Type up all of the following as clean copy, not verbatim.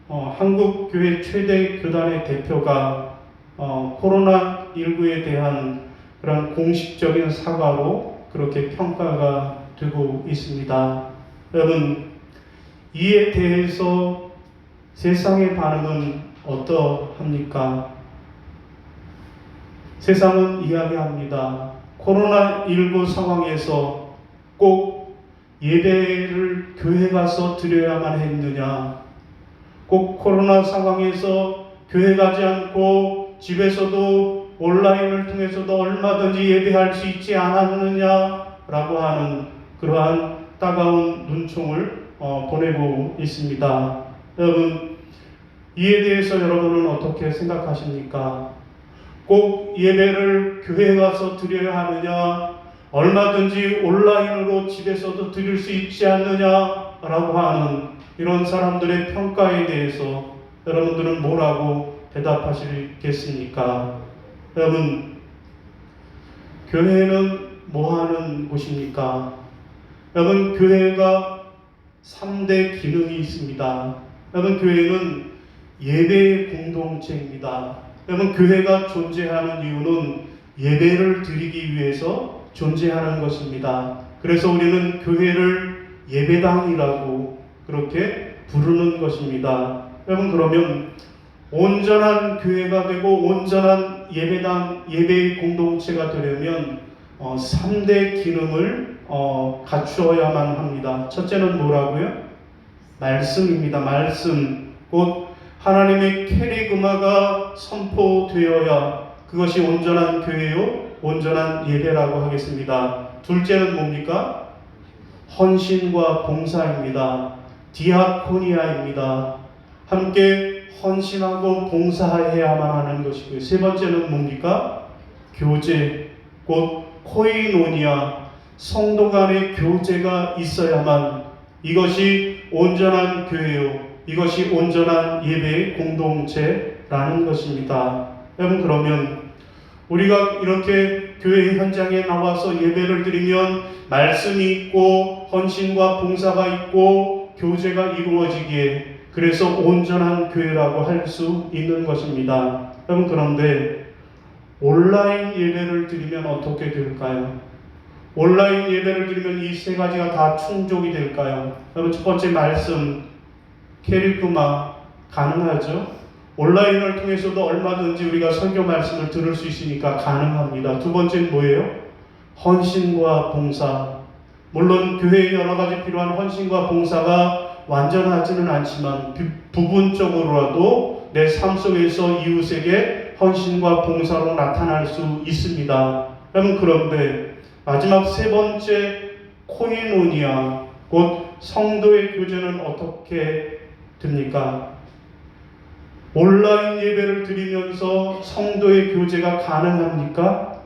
한국교회 최대 교단의 대표가 코로나19에 대한 그런 공식적인 사과로 그렇게 평가가 되고 있습니다. 여러분, 이에 대해서 세상의 반응은 어떠합니까? 세상은 이야기합니다. 코로나19 상황에서 꼭 예배를 교회 가서 드려야만 했느냐? 꼭 코로나 상황에서 교회 가지 않고 집에서도 온라인을 통해서도 얼마든지 예배할 수 있지 않았느냐라고 하는 그러한 따가운 눈총을 보내고 있습니다. 여러분, 이에 대해서 여러분은 어떻게 생각하십니까? 꼭 예배를 교회 가서 드려야 하느냐? 얼마든지 온라인으로 집에서도 드릴 수 있지 않느냐라고 하는 이런 사람들의 평가에 대해서 여러분들은 뭐라고 대답하시겠습니까? 여러분, 교회는 뭐 하는 곳입니까? 여러분, 교회가 3대 기능이 있습니다. 여러분, 교회는 예배의 공동체입니다. 여러분, 교회가 존재하는 이유는 예배를 드리기 위해서 존재하는 것입니다. 그래서 우리는 교회를 예배당이라고 그렇게 부르는 것입니다. 여러분, 그러면 온전한 교회가 되고 온전한 예배당, 예배의 공동체가 되려면 3대 기능을 갖추어야만 합니다. 첫째는 뭐라고요? 말씀입니다. 말씀. 곧 하나님의 캐리그마가 선포되어야 그것이 온전한 교회요, 온전한 예배라고 하겠습니다. 둘째는 뭡니까? 헌신과 봉사입니다. 디아코니아입니다. 함께 헌신하고 봉사해야만 하는 것이고요. 세 번째는 뭡니까? 교제, 곧 코이노니아, 성도 간의 교제가 있어야만 이것이 온전한 교회요, 이것이 온전한 예배의 공동체라는 것입니다. 여러분, 그러면 우리가 이렇게 교회 현장에 나와서 예배를 드리면 말씀이 있고 헌신과 봉사가 있고 교제가 이루어지기에 그래서 온전한 교회라고 할 수 있는 것입니다. 여러분, 그런데 온라인 예배를 드리면 어떻게 될까요? 온라인 예배를 드리면 이 세 가지가 다 충족이 될까요? 여러분, 첫 번째 말씀, 캐리그마 가능하죠? 온라인을 통해서도 얼마든지 우리가 설교 말씀을 들을 수 있으니까 가능합니다. 두 번째는 뭐예요? 헌신과 봉사. 물론 교회에 여러 가지 필요한 헌신과 봉사가 완전하지는 않지만 부분적으로라도 내 삶 속에서 이웃에게 헌신과 봉사로 나타날 수 있습니다. 여러분, 그런데 마지막 세 번째 코이노니아, 곧 성도의 교제는 어떻게 됩니까? 온라인 예배를 드리면서 성도의 교제가 가능합니까?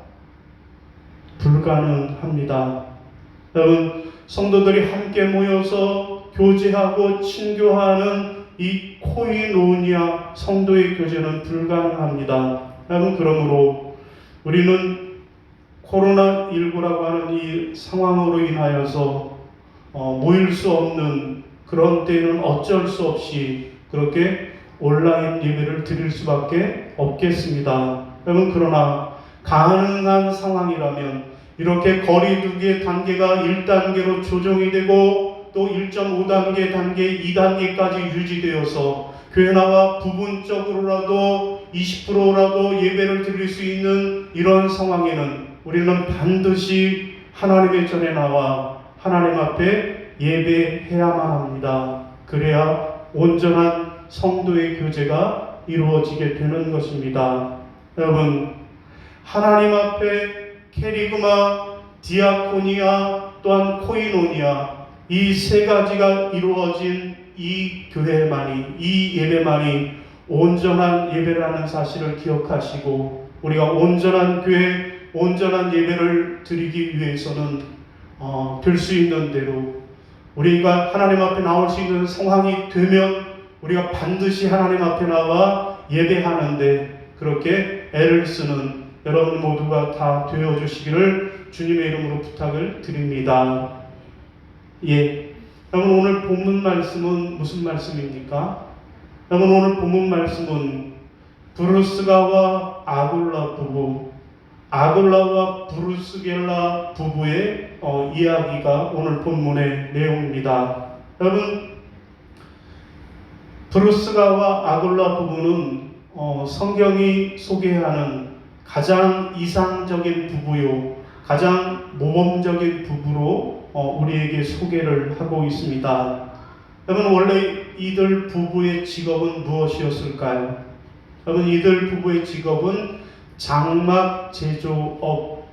불가능합니다. 여러분, 성도들이 함께 모여서 교제하고 친교하는 이 코이노니아 성도의 교제는 불가능합니다. 여러분, 그러므로 우리는 코로나19라고 하는 이 상황으로 인하여서 모일 수 없는 그런 때는 어쩔 수 없이 그렇게 온라인 예배를 드릴 수밖에 없겠습니다. 여러분, 그러나 가능한 상황이라면 이렇게 거리두기의 단계가 1단계로 조정이 되고 또 1.5단계, 단계 2단계까지 유지되어서 교회 나와 부분적으로라도 20%라도 예배를 드릴 수 있는 이런 상황에는 우리는 반드시 하나님의 전에 나와 하나님 앞에 예배해야만 합니다. 그래야 온전한 성도의 교제가 이루어지게 되는 것입니다. 여러분, 하나님 앞에 캐리그마, 디아코니아, 또한 코이노니아, 이 세 가지가 이루어진 이 교회만이, 이 예배만이 온전한 예배라는 사실을 기억하시고 우리가 온전한 교회, 온전한 예배를 드리기 위해서는 될 수 있는 대로 우리가 하나님 앞에 나올 수 있는 상황이 되면 우리가 반드시 하나님 앞에 나와 예배하는데 그렇게 애를 쓰는 여러분 모두가 다 되어주시기를 주님의 이름으로 부탁을 드립니다. 예, 여러분, 오늘 본문 말씀은 무슨 말씀입니까? 여러분, 오늘 본문 말씀은 브루스가와 아굴라 부부, 아굴라와 브루스겔라 부부의 이야기가 오늘 본문의 내용입니다. 여러분, 브루스가와 아굴라 부부는 성경이 소개하는 가장 이상적인 부부요, 가장 모범적인 부부로 우리에게 소개를 하고 있습니다. 여러분, 원래 이들 부부의 직업은 무엇이었을까요? 여러분, 이들 부부의 직업은 장막 제조업이었습니다.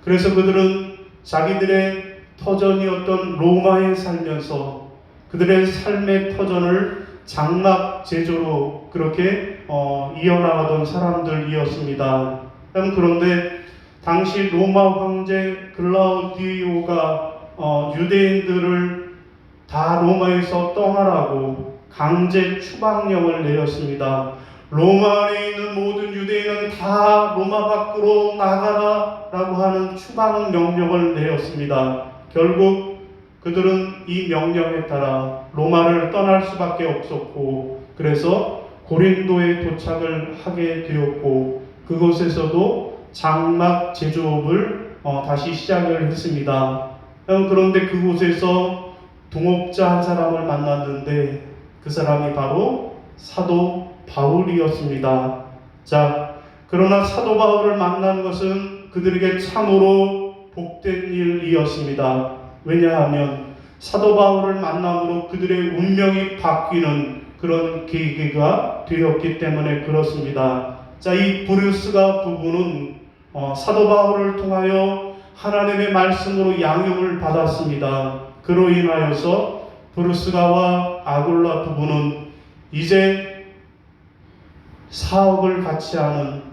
그래서 그들은 자기들의 터전이었던 로마에 살면서 그들의 삶의 터전을 장막 제조로 그렇게 이어나가던 사람들이었습니다. 그런데 당시 로마 황제 글라우디오가 유대인들을 다 로마에서 떠나라고 강제 추방령을 내렸습니다. 로마 안에 있는 모든 유대인은 다 로마 밖으로 나가라 라고 하는 추방 명령을 내렸습니다. 결국 그들은 이 명령에 따라 로마를 떠날 수밖에 없었고, 그래서 고린도에 도착을 하게 되었고, 그곳에서도 장막 제조업을 다시 시작을 했습니다. 그런데 그곳에서 동업자 한 사람을 만났는데 그 사람이 바로 사도 바울이었습니다. 자, 그러나 사도 바울을 만난 것은 그들에게 참으로 복된 일이었습니다. 왜냐하면 사도 바울을 만남으로 그들의 운명이 바뀌는 그런 계기가 되었기 때문에 그렇습니다. 자, 이 브루스가 부부는 사도 바울을 통하여 하나님의 말씀으로 양육을 받았습니다. 그로 인하여서 브루스가와 아굴라 부부는 이제 사업을 같이 하는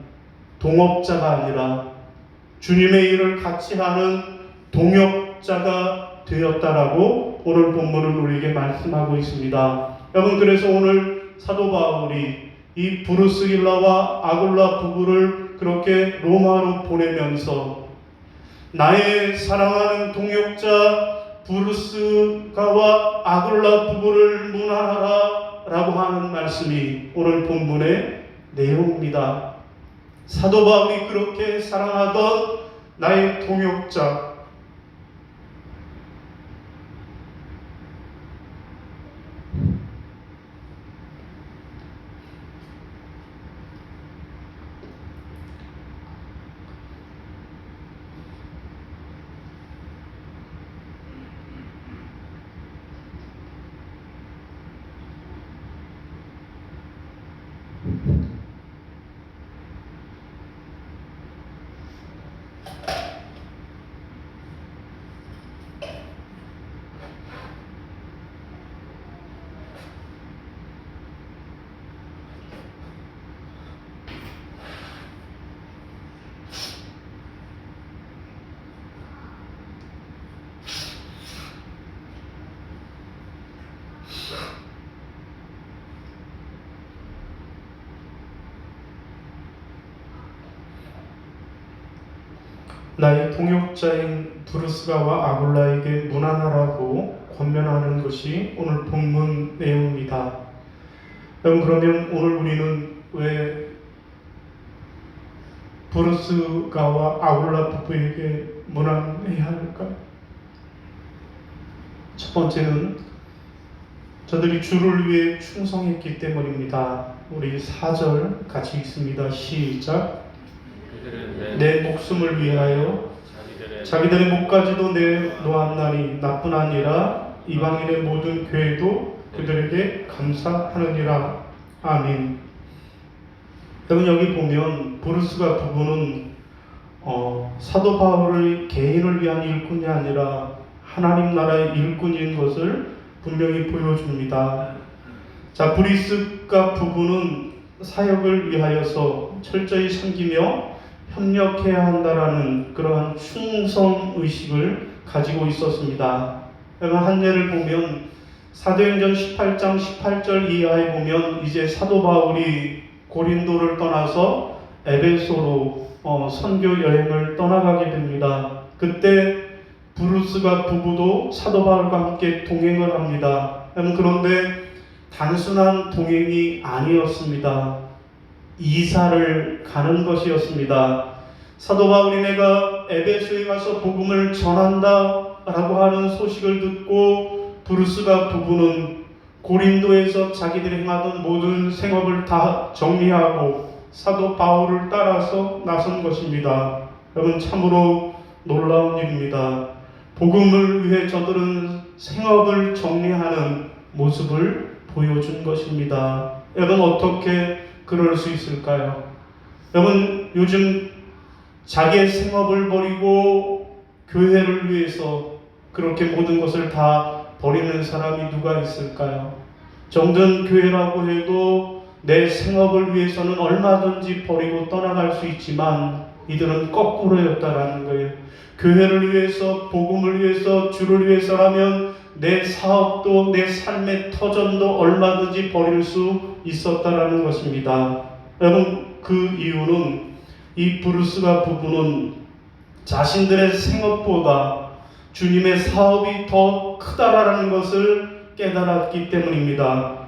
동업자가 아니라 주님의 일을 같이 하는 동역자가 되었다라고 오늘 본문은 우리에게 말씀하고 있습니다. 여러분, 그래서 오늘 사도 바울이 이 브루스길라와 아굴라 부부를 그렇게 로마로 보내면서 나의 사랑하는 동역자 브루스가와 아굴라 부부를 문안하라 라고 하는 말씀이 오늘 본문의 내용입니다. 사도 바울이 그렇게 사랑하던 나의 동역자, 나의 동역자인 브루스가와 아굴라에게 문안하라고 권면하는 것이 오늘 본문 내용입니다. 여러분, 그러면 오늘 우리는 왜 브루스가와 아굴라 부부에게 문안해야 할까요? 첫 번째는 저들이 주를 위해 충성했기 때문입니다. 우리 4절 같이 읽습니다. 시작. 내 목숨을 위하여 자기들의 목까지도 내놓았나니 나뿐 아니라 이방인의 모든 교회도 그들에게 감사하느니라. 아멘. 여러분, 여기 보면 브루스가 부부는 사도 바울의 개인을 위한 일꾼이 아니라 하나님 나라의 일꾼인 것을 분명히 보여줍니다. 자, 브루스가 부부는 사역을 위하여서 철저히 섬기며 협력해야 한다라는 그러한 충성의식을 가지고 있었습니다. 여러분, 한 예를 보면 사도행전 18장 18절 이하에 보면 이제 사도 바울이 고린도를 떠나서 에베소로 선교 여행을 떠나가게 됩니다. 그때 브루스가 부부도 사도 바울과 함께 동행을 합니다. 그런데 단순한 동행이 아니었습니다. 이사를 가는 것이었습니다. 사도 바울이 내가 에베소에 가서 복음을 전한다 라고 하는 소식을 듣고 브루스가 부부는 고린도에서 자기들이 행하던 모든 생업을 다 정리하고 사도 바울을 따라서 나선 것입니다. 여러분, 참으로 놀라운 일입니다. 복음을 위해 저들은 생업을 정리하는 모습을 보여준 것입니다. 여러분, 어떻게 그럴 수 있을까요? 여러분, 요즘 자기의 생업을 버리고 교회를 위해서 그렇게 모든 것을 다 버리는 사람이 누가 있을까요? 정든 교회라고 해도 내 생업을 위해서는 얼마든지 버리고 떠나갈 수 있지만 이들은 거꾸로였다라는 거예요. 교회를 위해서, 복음을 위해서, 주를 위해서라면 내 사업도, 내 삶의 터전도 얼마든지 버릴 수 있었다라는 것입니다. 여러분, 그 이유는 이 브루스가 부부는 자신들의 생업보다 주님의 사업이 더 크다라는 것을 깨달았기 때문입니다.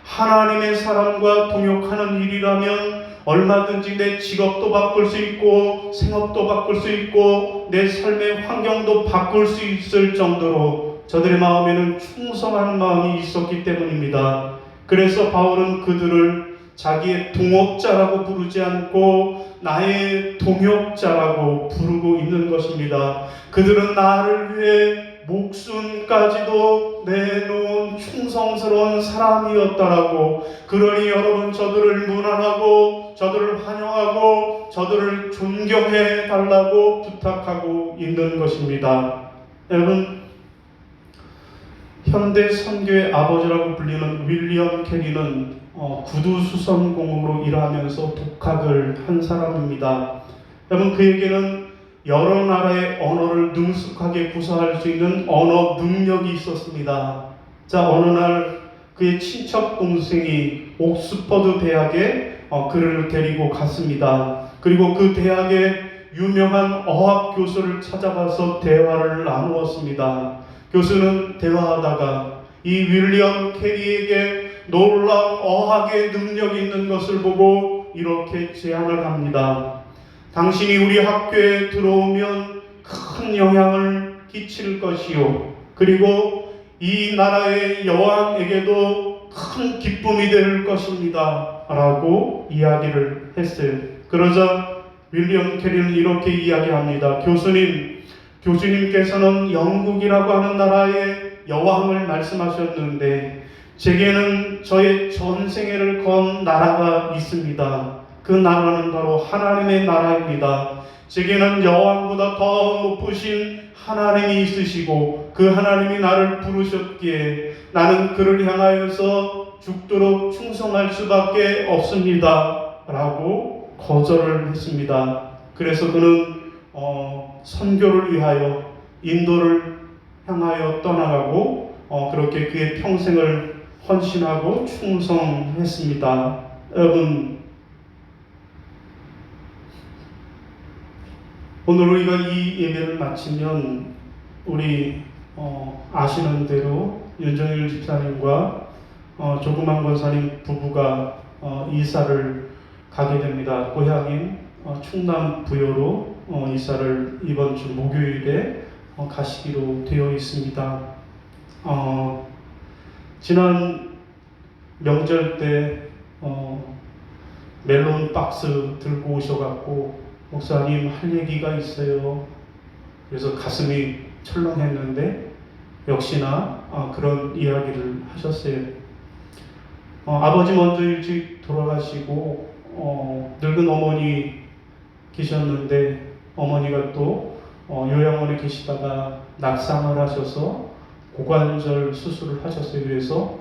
하나님의 사람과 동역하는 일이라면 얼마든지 내 직업도 바꿀 수 있고 생업도 바꿀 수 있고 내 삶의 환경도 바꿀 수 있을 정도로 저들의 마음에는 충성한 마음이 있었기 때문입니다. 그래서 바울은 그들을 자기의 동업자라고 부르지 않고 나의 동역자라고 부르고 있는 것입니다. 그들은 나를 위해 목숨까지도 내놓은 충성스러운 사람이었다라고, 그러니 여러분, 저들을 문안하고 저들을 환영하고 저들을 존경해 달라고 부탁하고 있는 것입니다. 여러분, 현대 선교의 아버지라고 불리는 윌리엄 캐리는 구두수선공으로 일하면서 독학을 한 사람입니다. 여러분, 그에게는 여러 나라의 언어를 능숙하게 구사할 수 있는 언어 능력이 있었습니다. 자, 어느 날 그의 친척 동생이 옥스퍼드 대학에 그를 데리고 갔습니다. 그리고 그 대학의 유명한 어학 교수를 찾아가서 대화를 나누었습니다. 교수는 대화하다가 이 윌리엄 캐리에게 놀라운 어학의 능력이 있는 것을 보고 이렇게 제안을 합니다. 당신이 우리 학교에 들어오면 큰 영향을 끼칠 것이요, 그리고 이 나라의 여왕에게도 큰 기쁨이 될 것입니다 라고 이야기를 했어요. 그러자 윌리엄 캐리는 이렇게 이야기합니다. 교수님께서는 영국이라고 하는 나라의 여왕을 말씀하셨는데 제게는 저의 전생애를 건 나라가 있습니다. 그 나라는 바로 하나님의 나라입니다. 제게는 여왕보다 더 높으신 하나님이 있으시고 그 하나님이 나를 부르셨기에 나는 그를 향하여서 죽도록 충성할 수밖에 없습니다 라고 거절을 했습니다. 그래서 그는 선교를 위하여 인도를 향하여 떠나가고 그렇게 그의 평생을 헌신하고 충성했습니다. 여러분, 오늘 우리가 이 예배를 마치면 우리 아시는 대로 윤정일 집사님과 조그만 권사님 부부가 이사를 가게 됩니다. 고향인 충남 부여로 이사를 이번 주 목요일에 가시기로 되어 있습니다. 지난 명절 때 멜론 박스 들고 오셔갖고 목사님 할 얘기가 있어요. 그래서 가슴이 철렁했는데 역시나 그런 이야기를 하셨어요. 아버지 먼저 일찍 돌아가시고 늙은 어머니 계셨는데 어머니가 또 요양원에 계시다가 낙상을 하셔서 고관절 수술을 하셨어요. 그래서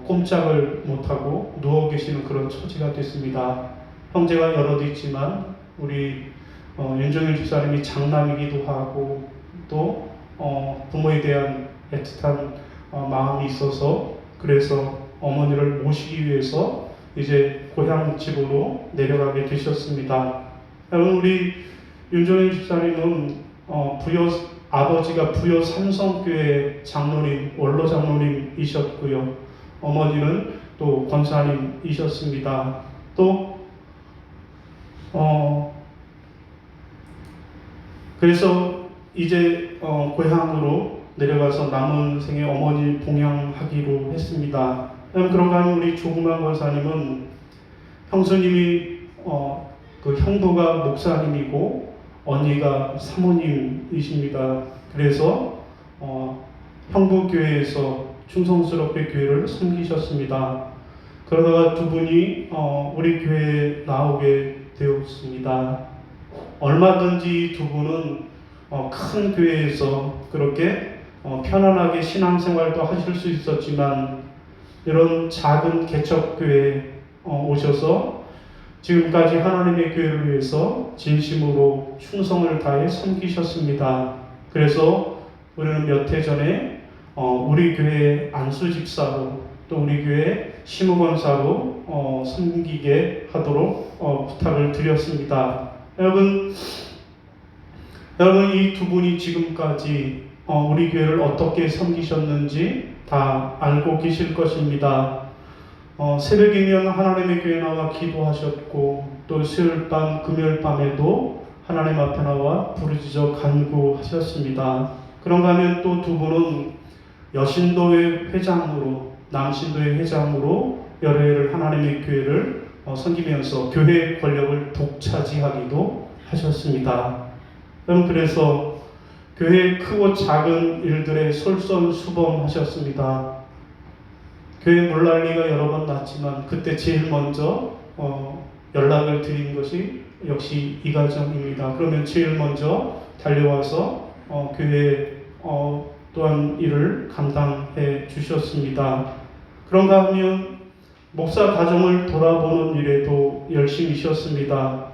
꼼짝을 못하고 누워 계시는 그런 처지가 됐습니다. 형제가 여럿 있지만 우리 윤정일 집사님이 장남이기도 하고 또 부모에 대한 애틋한 마음이 있어서 그래서 어머니를 모시기 위해서 이제 고향 집으로 내려가게 되셨습니다. 여러분, 우리 윤정일 집사님은 아버지가 부여 삼성교회 장로님, 원로 장로님이셨고요. 어머니는 또 권사님이셨습니다. 또 그래서 이제 고향으로 내려가서 남은 생에 어머니 봉양하기로 했습니다. 그런가 하면 우리 조그만 권사님은 형수님이 그 형부가 목사님이고 언니가 사모님이십니다. 그래서 형부 교회에서 충성스럽게 교회를 섬기셨습니다. 그러다가 두 분이 우리 교회에 나오게 되었습니다. 얼마든지 두 분은 큰 교회에서 그렇게 편안하게 신앙생활도 하실 수 있었지만 이런 작은 개척교회에 오셔서 지금까지 하나님의 교회를 위해서 진심으로 충성을 다해 섬기셨습니다. 그래서 우리는 몇 해 전에 우리 교회 안수집사로 또 우리 교회 시무권사로 섬기게 하도록 부탁을 드렸습니다. 여러분 이 두 분이 지금까지 우리 교회를 어떻게 섬기셨는지 다 알고 계실 것입니다. 새벽이면 하나님의 교회에 나와 기도하셨고 또 수요일 밤, 금요일 밤에도 하나님 앞에 나와 부르짖어 간구하셨습니다. 그런가 하면 또 두 분은 여신도의 회장으로, 남신도의 회장으로 여러 해를 하나님의 교회를 섬기면서 교회의 권력을 독차지하기도 하셨습니다. 그래서 교회의 크고 작은 일들에 솔선수범하셨습니다. 교회 물난리가 여러 번 났지만 그때 제일 먼저 연락을 드린 것이 역시 이 가정입니다. 그러면 제일 먼저 달려와서 교회 또한 일을 감당해 주셨습니다. 그런가 하면 목사 가정을 돌아보는 일에도 열심히 쉬었습니다.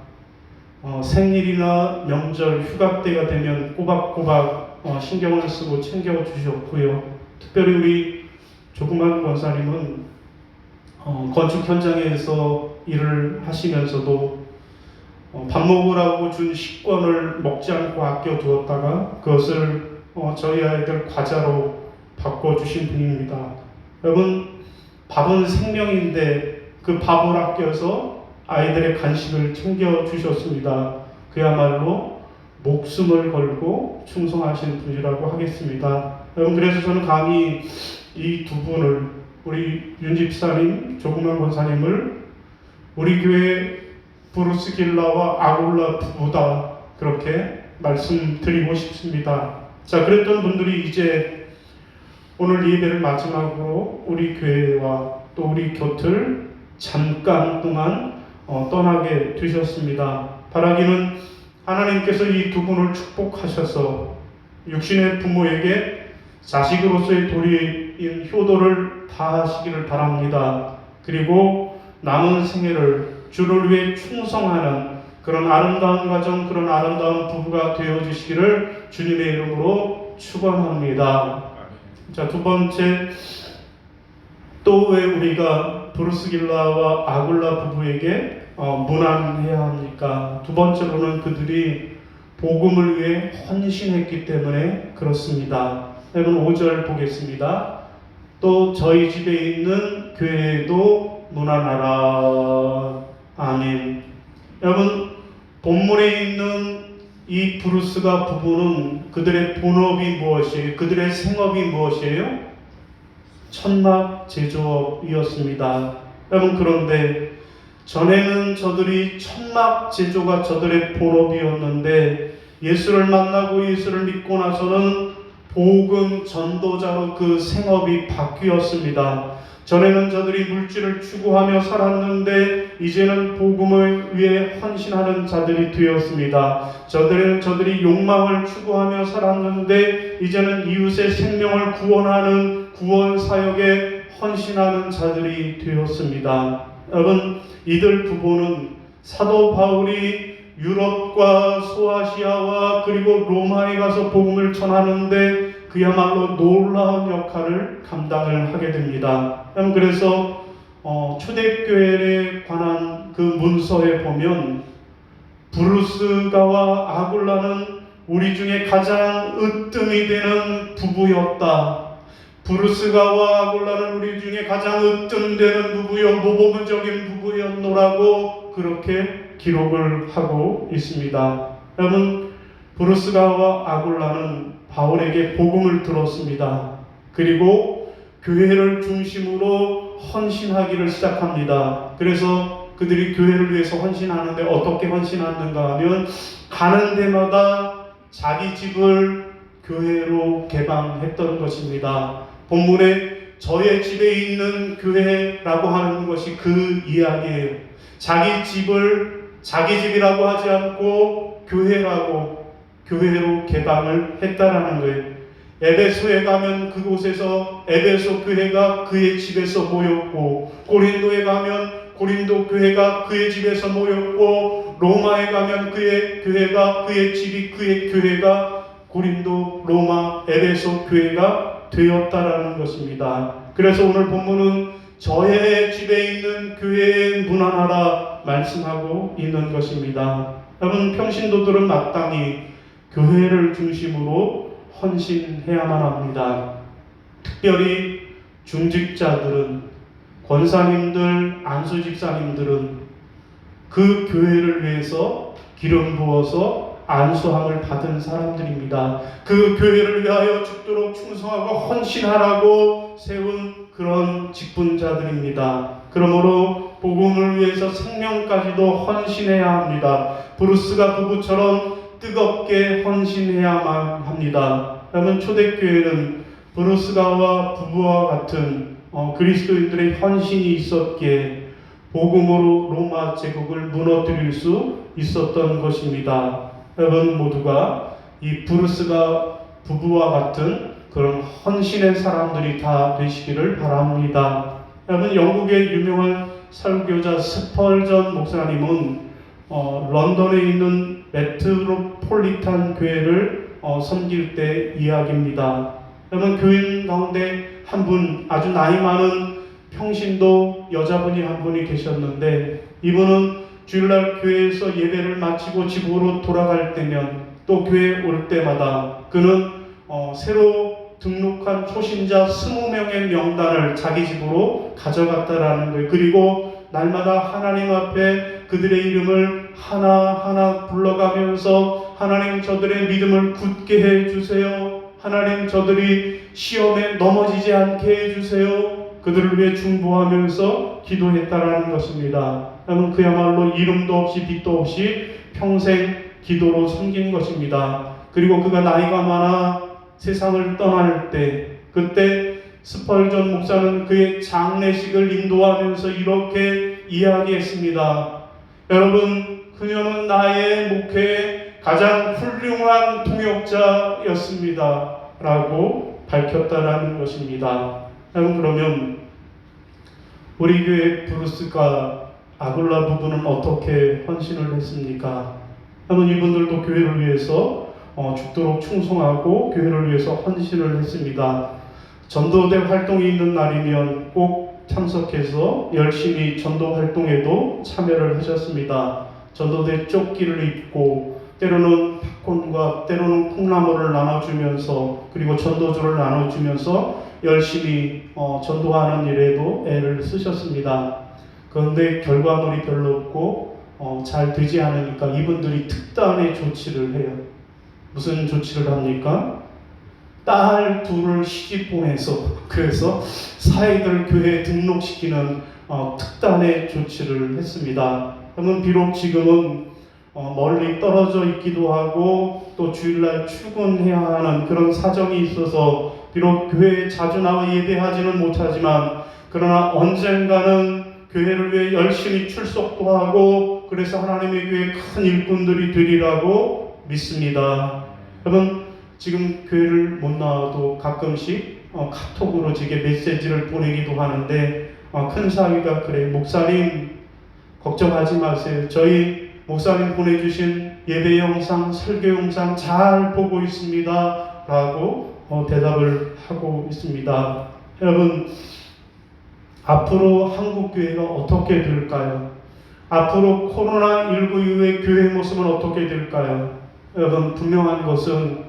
생일이나 명절, 휴가 때가 되면 꼬박꼬박 신경을 쓰고 챙겨주셨고요. 특별히 우리 조그만 권사님은 건축 현장에서 일을 하시면서도 밥 먹으라고 준 식권을 먹지 않고 아껴두었다가 그것을 저희 아이들 과자로 바꿔주신 분입니다. 여러분, 밥은 생명인데 그 밥을 아껴서 아이들의 간식을 챙겨주셨습니다. 그야말로 목숨을 걸고 충성하신 분이라고 하겠습니다. 여러분, 그래서 저는 감히 이 두 분을, 우리 윤 집사님, 조그만 권사님을 우리 교회 브루스 길라와 아굴라 부부다, 그렇게 말씀드리고 싶습니다. 자, 그랬던 분들이 이제 오늘 예배를 마지막으로 우리 교회와 또 우리 곁을 잠깐 동안 떠나게 되셨습니다. 바라기는 하나님께서 이 두 분을 축복하셔서 육신의 부모에게 자식으로서의 도리인 효도를 다하시기를 바랍니다. 그리고 남은 생애를 주를 위해 충성하는 그런 아름다운 가정, 그런 아름다운 부부가 되어주시기를 주님의 이름으로 축원합니다. 자, 두 번째, 또 왜 우리가 브루스 길라와 아굴라 부부에게 문안해야 합니까? 두 번째로는 그들이 복음을 위해 헌신했기 때문에 그렇습니다. 여러분 5절 보겠습니다. 또 저희 집에 있는 교회에도 문안하라. 아멘. 여러분, 본문에 있는 이 브루스가 부부는 그들의 본업이 무엇이에요? 그들의 생업이 무엇이에요? 천막 제조업이었습니다. 여러분, 그런데 전에는 저들이 천막 제조가 저들의 본업이었는데 예수를 만나고 예수를 믿고 나서는 복음 전도자로 그 생업이 바뀌었습니다. 전에는 저들이 물질을 추구하며 살았는데 이제는 복음을 위해 헌신하는 자들이 되었습니다. 저들이 욕망을 추구하며 살았는데 이제는 이웃의 생명을 구원하는 구원 사역에 헌신하는 자들이 되었습니다. 여러분, 이들 부부는 사도 바울이 유럽과 소아시아와 그리고 로마에 가서 복음을 전하는데 그야말로 놀라운 역할을 감당을 하게 됩니다. 그래서 초대교회에 관한 그 문서에 보면 브루스가와 아굴라는 우리 중에 가장 으뜸이 되는 부부였다. 브루스가와 아굴라는 우리 중에 가장 으뜸되는 부부여 모범적인 부부였노라고 그렇게 기록을 하고 있습니다. 여러분, 브루스가와 아굴라는 바울에게 복음을 들었습니다. 그리고 교회를 중심으로 헌신하기를 시작합니다. 그래서 그들이 교회를 위해서 헌신하는데 어떻게 헌신하는가 하면 가는 데마다 자기 집을 교회로 개방했던 것입니다. 본문에 저의 집에 있는 교회라고 하는 것이 그 이야기예요. 자기 집을 자기 집이라고 하지 않고 교회로 개방을 했다라는 거예요. 에베소에 가면 그곳에서 에베소 교회가 그의 집에서 모였고, 고린도에 가면 고린도 교회가 그의 집에서 모였고, 로마에 가면 그의 집이 그의 교회가 고린도, 로마, 에베소 교회가 되었다라는 것입니다. 그래서 오늘 본문은 저의 집에 있는 교회에 문안하라 말씀하고 있는 것입니다. 여러분, 평신도들은 마땅히 교회를 중심으로 헌신해야만 합니다. 특별히 중직자들은, 권사님들, 안수집사님들은 그 교회를 위해서 기름 부어서 안수함을 받은 사람들입니다. 그 교회를 위하여 죽도록 충성하고 헌신하라고 세운 그런 직분자들입니다. 그러므로 복음을 위해서 생명까지도 헌신해야 합니다. 브루스가 부부처럼 뜨겁게 헌신해야만 합니다. 여러분, 초대교회는 브루스가와 부부와 같은 그리스도인들의 헌신이 있었기에 복음으로 로마 제국을 무너뜨릴 수 있었던 것입니다. 여러분 모두가 이 브루스가 부부와 같은 그런 헌신의 사람들이 다 되시기를 바랍니다. 여러분, 영국의 유명한 설교자 스펄전 목사님은 런던에 있는 메트로폴리탄 교회를 섬길 때 이야기입니다. 여러분, 교인 가운데 한 분, 아주 나이 많은 평신도 여자분이 한 분이 계셨는데, 이분은 주일날 교회에서 예배를 마치고 집으로 돌아갈 때면, 또 교회에 올 때마다 그는 새로 등록한 초신자 20명의 명단을 자기 집으로 가져갔다라는 거예요. 그리고 날마다 하나님 앞에 그들의 이름을 하나하나 불러가면서, 하나님 저들의 믿음을 굳게 해주세요. 하나님 저들이 시험에 넘어지지 않게 해주세요. 그들을 위해 중보하면서 기도했다라는 것입니다. 여러분, 그야말로 이름도 없이 빛도 없이 평생 기도로 섬긴 것입니다. 그리고 그가 나이가 많아 세상을 떠날 때, 그때 스펄전 목사는 그의 장례식을 인도하면서 이렇게 이야기했습니다. 여러분, 그녀는 나의 목회의 가장 훌륭한 동역자였습니다 라고 밝혔다라는 것입니다. 여러분, 그러면 우리 교회 브루스가 아굴라 부부는 어떻게 헌신을 했습니까? 여러분, 이분들도 교회를 위해서 죽도록 충성하고 교회를 위해서 헌신을 했습니다. 전도대 활동이 있는 날이면 꼭 참석해서 열심히 전도 활동에도 참여를 하셨습니다. 전도대 조끼를 입고 때로는 팝콘과 때로는 콩나물을 나눠주면서, 그리고 전도주를 나눠주면서 열심히 전도하는 일에도 애를 쓰셨습니다. 그런데 결과물이 별로 없고 잘 되지 않으니까 이분들이 특단의 조치를 해요. 무슨 조치를 합니까? 딸 둘을 시집 보내서, 그래서 사이들 교회에 등록시키는 특단의 조치를 했습니다. 그러면 비록 지금은 멀리 떨어져 있기도 하고 또 주일날 출근해야 하는 그런 사정이 있어서 비록 교회에 자주 나와 예배하지는 못하지만, 그러나 언젠가는 교회를 위해 열심히 출석도 하고, 그래서 하나님의 교회 큰 일꾼들이 되리라고 믿습니다. 여러분, 지금 교회를 못 나와도 가끔씩 카톡으로 제게 메시지를 보내기도 하는데, 큰 사위가 그래, 목사님 걱정하지 마세요. 저희 목사님 보내주신 예배 영상, 설교 영상 잘 보고 있습니다 라고 대답을 하고 있습니다. 여러분, 앞으로 한국교회가 어떻게 될까요? 앞으로 코로나19 이후의 교회 모습은 어떻게 될까요? 여러분, 분명한 것은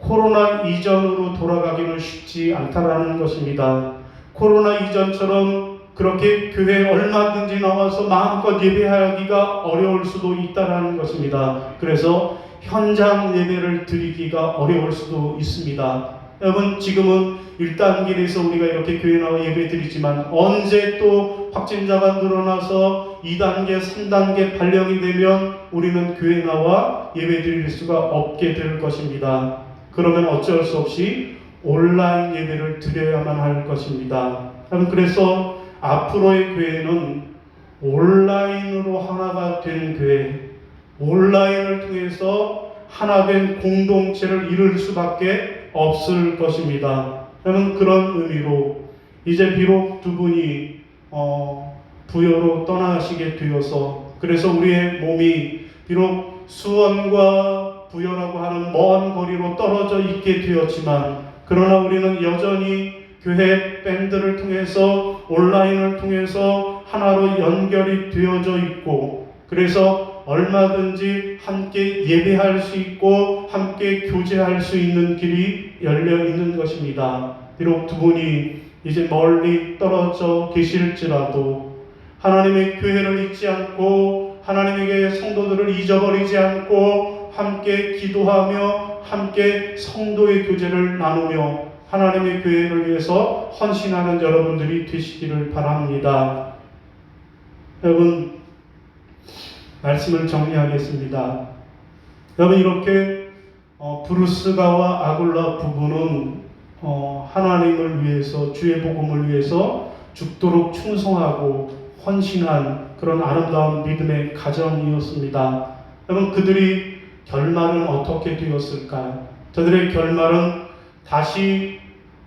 코로나 이전으로 돌아가기는 쉽지 않다라는 것입니다. 코로나 이전처럼 그렇게 교회에 얼마든지 나와서 마음껏 예배하기가 어려울 수도 있다라는 것입니다. 그래서 현장 예배를 드리기가 어려울 수도 있습니다. 여러분, 지금은 1단계에서 우리가 이렇게 교회 나와 예배 드리지만 언제 또 확진자가 늘어나서 2단계, 3단계 발령이 되면 우리는 교회 나와 예배 드릴 수가 없게 될 것입니다. 그러면 어쩔 수 없이 온라인 예배를 드려야만 할 것입니다. 그래서 앞으로의 교회는 온라인으로 하나가 된 교회, 온라인을 통해서 하나된 공동체를 이룰 수밖에 없을 것입니다. 저는 그런 의미로 이제 비록 두 분이 부여로 떠나시게 되어서, 그래서 우리의 몸이 비록 수원과 부여라고 하는 먼 거리로 떨어져 있게 되었지만, 그러나 우리는 여전히 교회 밴드를 통해서 온라인을 통해서 하나로 연결이 되어져 있고, 그래서 얼마든지 함께 예배할 수 있고 함께 교제할 수 있는 길이 열려 있는 것입니다. 비록 두 분이 이제 멀리 떨어져 계실지라도 하나님의 교회를 잊지 않고 하나님에게 성도들을 잊어버리지 않고 함께 기도하며 함께 성도의 교제를 나누며 하나님의 교회를 위해서 헌신하는 여러분들이 되시기를 바랍니다. 여러분, 말씀을 정리하겠습니다. 여러분, 이렇게 브루스가와 아굴라 부부는 하나님을 위해서, 주의 복음을 위해서 죽도록 충성하고 헌신한 그런 아름다운 믿음의 가정이었습니다. 여러분, 그들이 결말은 어떻게 되었을까요? 저들의 결말은 다시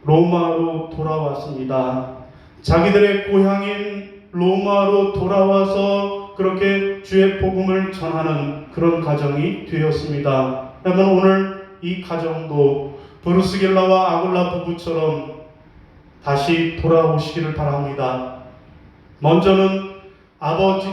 로마로 돌아왔습니다. 자기들의 고향인 로마로 돌아와서 그렇게 주의 복음을 전하는 그런 가정이 되었습니다. 여러분, 오늘 이 가정도 브루스길라와 아굴라 부부처럼 다시 돌아오시기를 바랍니다. 먼저는 아버지,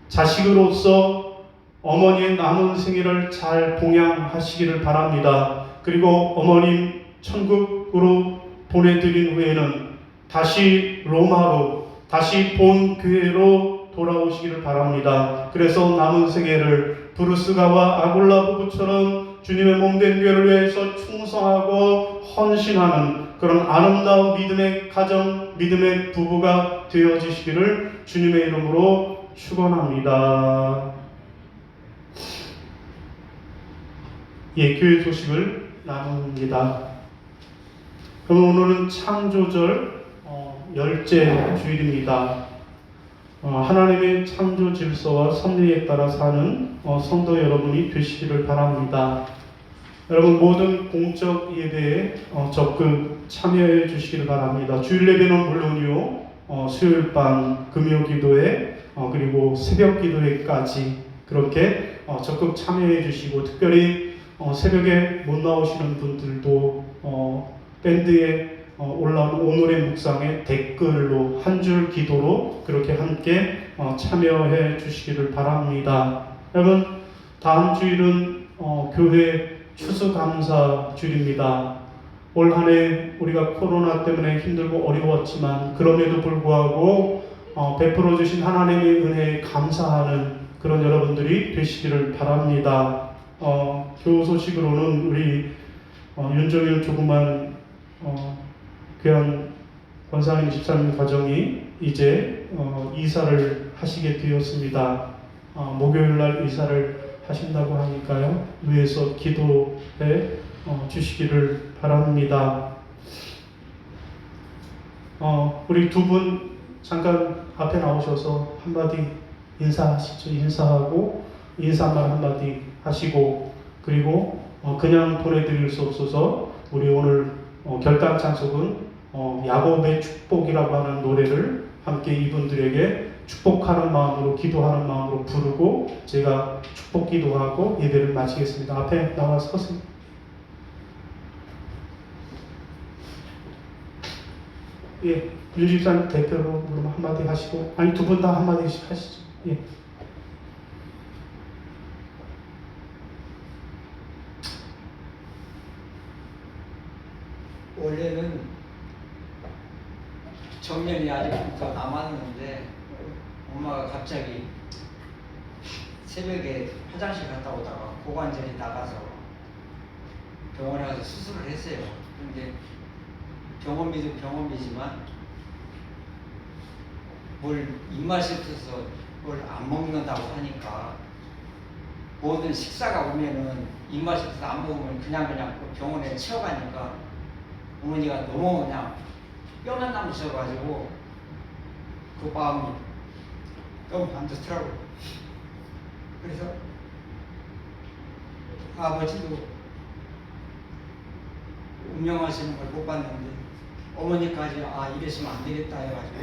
자식으로서 어머니의 남은 생애를 잘 봉양하시기를 바랍니다. 그리고 어머님 천국으로 보내드린 후에는 다시 로마로, 다시 본 교회로 돌아오시기를 바랍니다. 그래서 남은 생애를 브루스가와 아굴라 부부처럼 주님의 몸된 교회를 위해서 충성하고 헌신하는 그런 아름다운 믿음의 가정, 믿음의 부부가 되어지시기를 주님의 이름으로 축원합니다. 예, 교회 소식을 나눕니다. 그럼 오늘은 창조절 10째 주일입니다. 하나님의 창조 질서와 섭리에 따라 사는 성도 여러분이 되시기를 바랍니다. 여러분, 모든 공적 예배에 적극 참여해 주시기를 바랍니다. 주일 예배는 물론이요, 수요일 밤 금요 기도회, 그리고 새벽 기도회까지 그렇게 적극 참여해 주시고, 특별히 새벽에 못 나오시는 분들도 밴드에 올라온 오늘의 묵상의 댓글로 한 줄 기도로 그렇게 함께 참여해 주시기를 바랍니다. 여러분, 다음 주일은 교회 추수감사 주일입니다. 올 한 해 우리가 코로나 때문에 힘들고 어려웠지만 그럼에도 불구하고 베풀어 주신 하나님의 은혜에 감사하는 그런 여러분들이 되시기를 바랍니다. 교우 소식으로는 우리 윤종일 조그만 귀한 권사님 집사님 가정이 이제 이사를 하시게 되었습니다. 목요일날 이사를 하신다고 하니까요, 위에서 기도해 주시기를 바랍니다. 우리 두 분 잠깐 앞에 나오셔서 한마디 인사하시죠. 인사하고 인사말 한마디 하시고, 그리고 그냥 보내드릴 수 없어서 우리 오늘 결단 찬송은 야곱의 축복이라고 하는 노래를 함께 이분들에게 축복하는 마음으로, 기도하는 마음으로 부르고 제가 축복 기도하고 예배를 마치겠습니다. 앞에 나와 서세요. 예, 윤집사님 대표로 한마디 하시고, 아니 두 분 다 한마디씩 하시죠. 예. 원래는 정년이 아직부터 남았는데 엄마가 갑자기 새벽에 화장실 갔다 오다가 고관절이 나가서 병원에 가서 수술을 했어요. 근데 병원비도 병원비지만 뭘 입맛이 없어서 뭘 안 먹는다고 하니까 모든 식사가 오면은 입맛이 없어서 안 먹으면 그냥 그 병원에 치워가니까 어머니가 너무 그냥 뼈만 남으셔가지고 그 마음이 너무 안 좋더라고요. 그래서 아버지도 운명하시는 걸 못 봤는데 어머니까지 이랬으면 안 되겠다 해가지고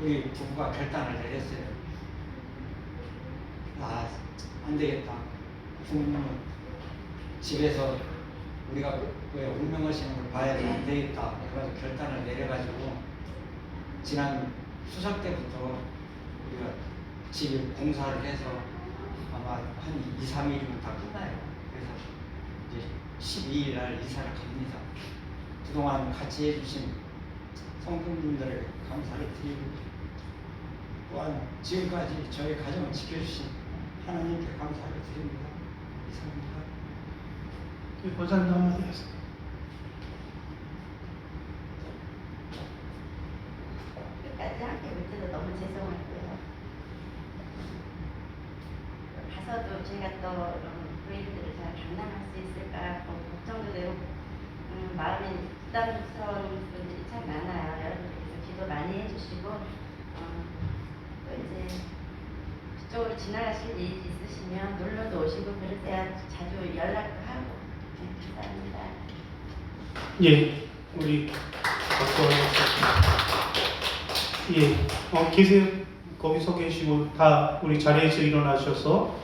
우리 부부가 결단을 내렸어요. 안 되겠다. 부모님은 집에서 우리가 왜 운명하시는 걸 봐야 안 되겠다 해가지고 결단을 내려가지고 지난 추석 때부터 우리가 집에 공사를 해서 아마 한 2, 3일이면 다 끝나요. 그래서 이제 12일 날 이사를 갑니다. 그동안 같이 해주신 성도님들에게 감사를 드리고 또한 지금까지 저희 가정을 지켜주신 하나님께 감사를 드립니다. 이상입니다. 권사님 한마디 하세요. 끝까지 함께 못해서 너무 죄송하고요. 가서도 제가 또 부인들을 잘 감당할 수 있을까 걱정도 되고 마음이 부담스러운 분들이 참 많아요. 여러분들께서 기도 많이 해주시고 또 이제 그쪽으로 지나가실 일이 있으시면 놀러도 오시고 그러세요. 자주 연락도 하고 감사합니다. 예, 우리 계세요. 거기서 계시고 다 우리 자리에서 일어나셔서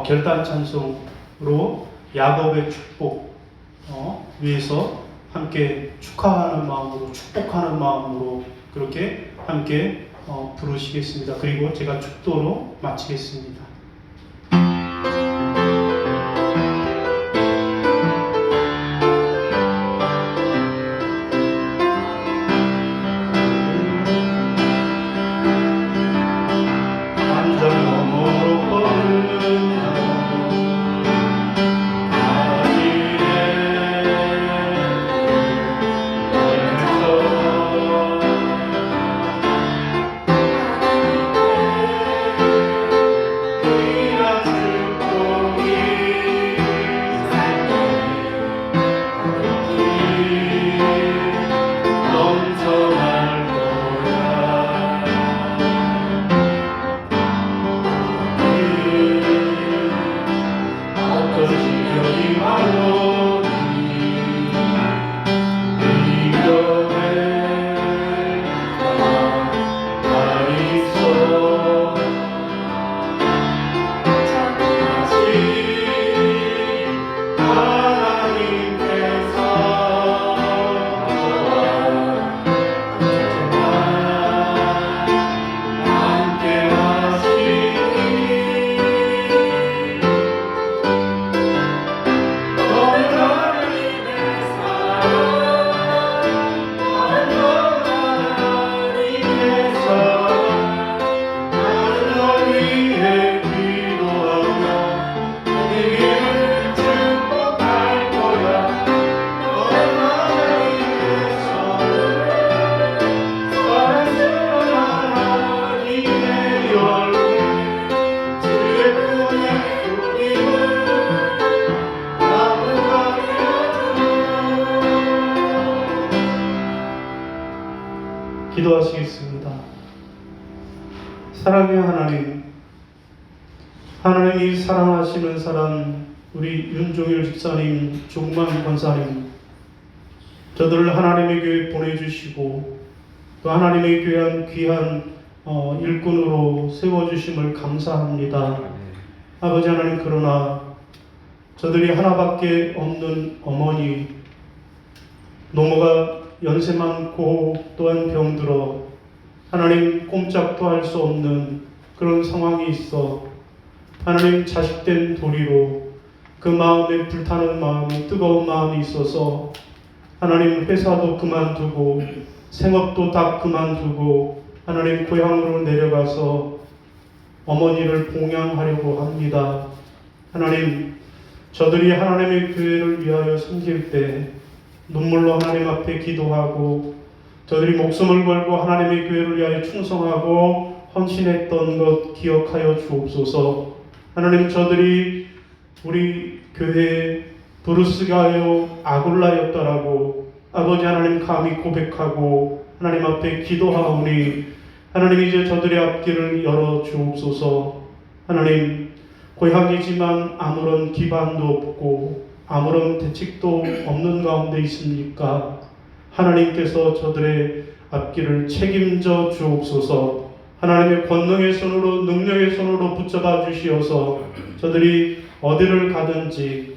결단 찬송으로 야곱의 축복 위해서 함께 축하하는 마음으로 축복하는 마음으로 그렇게 함께 부르시겠습니다. 그리고 제가 축도로 마치겠습니다. 기도하시겠습니다. 사랑의 하나님, 하나님이 사랑하시는 사람 우리 윤종일 집사님, 종만 권사님, 저들을 하나님의 교회에 보내주시고 또 하나님의 교회한 귀한 일꾼으로 세워주심을 감사합니다. 아버지 하나님, 그러나 저들이 하나밖에 없는 어머니, 노모가 연세 많고 또한 병들어 하나님 꼼짝도 할 수 없는 그런 상황이 있어 하나님 자식된 도리로 그 마음에 불타는 마음이 뜨거운 마음이 있어서 하나님 회사도 그만두고 생업도 다 그만두고 하나님 고향으로 내려가서 어머니를 봉양하려고 합니다. 하나님, 저들이 하나님의 교회를 위하여 섬길 때 눈물로 하나님 앞에 기도하고 저들이 목숨을 걸고 하나님의 교회를 위하여 충성하고 헌신했던 것 기억하여 주옵소서. 하나님, 저들이 우리 교회에 브루스가요 아굴라였더라고 아버지 하나님 감히 고백하고 하나님 앞에 기도하오니 하나님 이제 저들의 앞길을 열어 주옵소서. 하나님, 고향이지만 아무런 기반도 없고 아무런 대책도 없는 가운데 있습니까? 하나님께서 저들의 앞길을 책임져 주옵소서. 하나님의 권능의 손으로 능력의 손으로 붙잡아 주시어서 저들이 어디를 가든지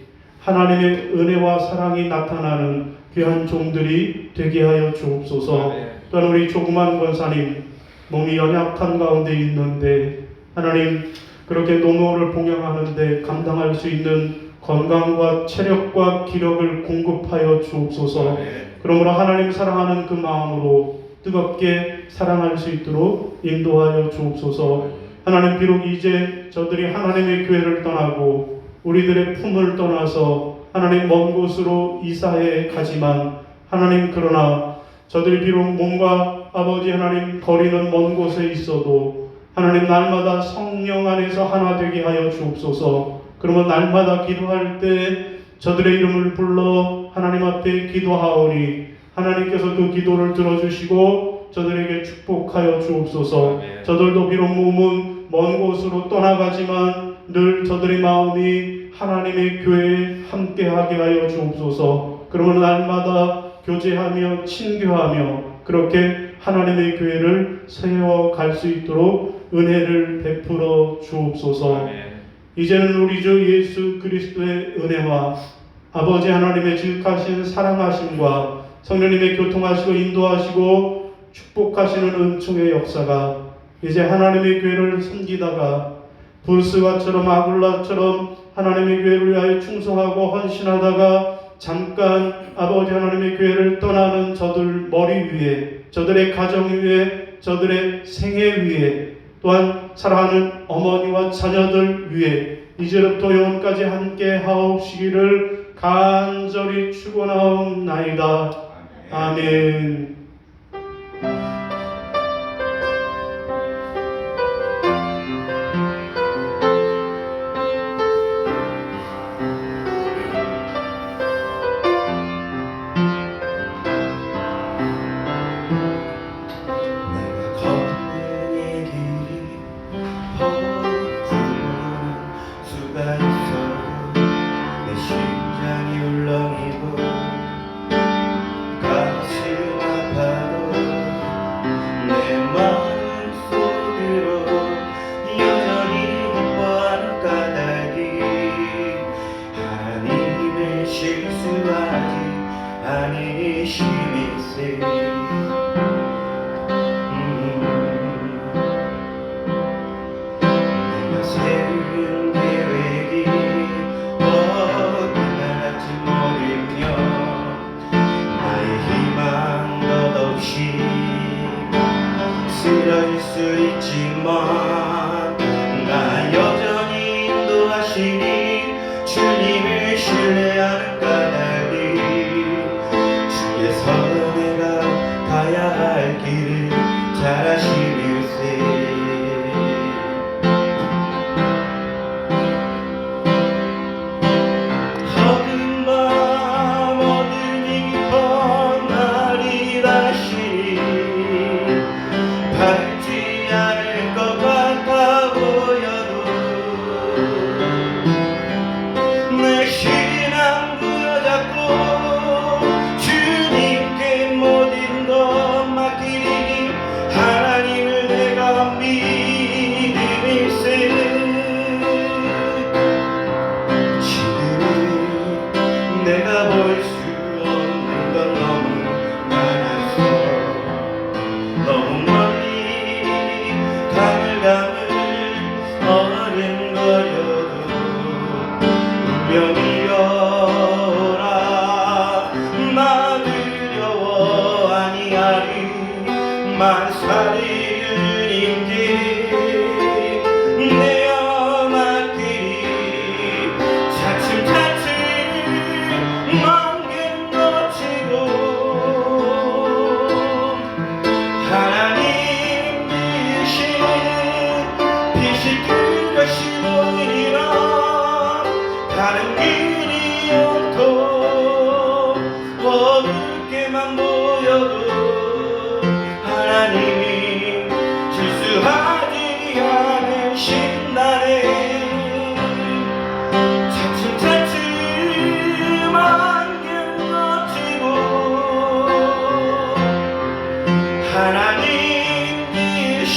하나님의 은혜와 사랑이 나타나는 귀한 종들이 되게 하여 주옵소서. 또한 우리 조그만 권사님 몸이 연약한 가운데 있는데 하나님 그렇게 노노를 봉양하는데 감당할 수 있는 건강과 체력과 기력을 공급하여 주옵소서. 그러므로 하나님 사랑하는 그 마음으로 뜨겁게 사랑할 수 있도록 인도하여 주옵소서. 하나님, 비록 이제 저들이 하나님의 교회를 떠나고 우리들의 품을 떠나서 하나님 먼 곳으로 이사해 가지만 하나님, 그러나 저들이 비록 몸과 아버지 하나님 거리는 먼 곳에 있어도 하나님 날마다 성령 안에서 하나 되게 하여 주옵소서. 그러면 날마다 기도할 때 저들의 이름을 불러 하나님 앞에 기도하오니 하나님께서 그 기도를 들어주시고 저들에게 축복하여 주옵소서. 저들도 비록 몸은 먼 곳으로 떠나가지만 늘 저들의 마음이 하나님의 교회에 함께하게 하여 주옵소서. 그러면 날마다 교제하며 친교하며 그렇게 하나님의 교회를 세워갈 수 있도록 은혜를 베풀어 주옵소서. 이제는 우리 주 예수 그리스도의 은혜와 아버지 하나님의 지극하신 사랑하심과 성령님의 교통하시고 인도하시고 축복하시는 은총의 역사가 이제 하나님의 교회를 섬기다가 브루스가처럼 아굴라처럼 하나님의 교회를 위하여 충성하고 헌신하다가 잠깐 아버지 하나님의 교회를 떠나는 저들 머리 위에, 저들의 가정 위에, 저들의 생애 위에, 또한 사랑하는 어머니와 자녀들 위에 이제부터 영원까지 함께 하옵시기를 간절히 축원하옵나이다. 아멘. 쓰러질 수 있지만 나 여전히 인도하시니 주님을 신뢰하는 까닭이 주께서 내가 가야 할 길을 잘 아시밀세. 허든 밤 어둠이 깊어 날이 다시 밝지 않을 것 같아 보여도 내 신앙 부여잡고 주님께 모든 것 맡기니 하나님을 내가 믿음일세. 지금 내가 볼 수 없는 건 너무 많아서 너무 멀리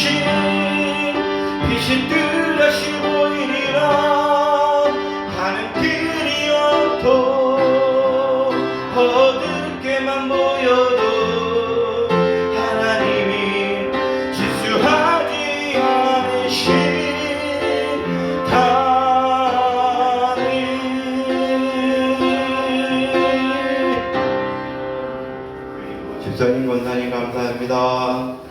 빛이 뚜렷이 보이리라. 가는 길이 없고 어둡게만 보여도 하나님이 지수하지 않으신 집사님, 권사님 감사합니다.